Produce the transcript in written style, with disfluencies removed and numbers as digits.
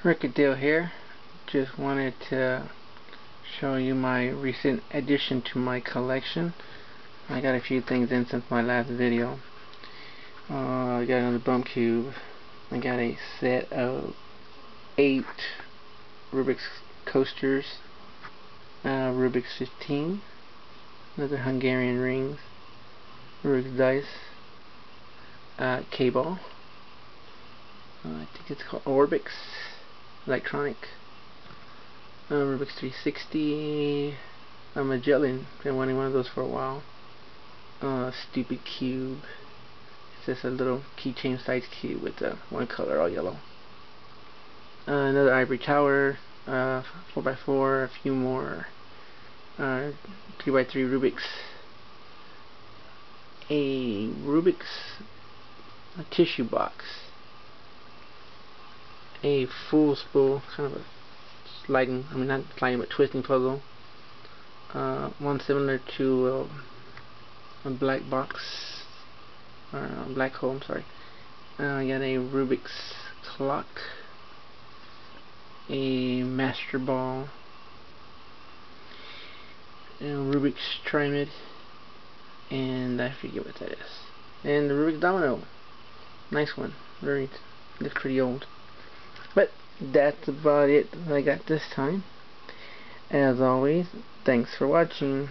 Rickadale here. Just wanted to show you my recent addition to my collection. I got a few things in since my last video. I got another bump cube. I got a set of 8 Rubik's coasters, Rubik's 15, another Hungarian rings, Rubik's dice, K-ball. I think it's called Orbix electronic. Rubik's 360. A Magellan. Been wanting one of those for a while. Stupid cube. It's just a little keychain size cube with one color, all yellow. Another ivory tower. 4x4. A few more 3x3 Rubik's. A tissue box. A full spool, kind of a sliding, not sliding but twisting puzzle. One similar to a black box, or black hole, I'm sorry. I got a Rubik's clock, a master ball, a Rubik's pyramid, and I forget what that is. And the Rubik's domino, nice one, looks pretty old. But that's about it I got this time. As always, thanks for watching.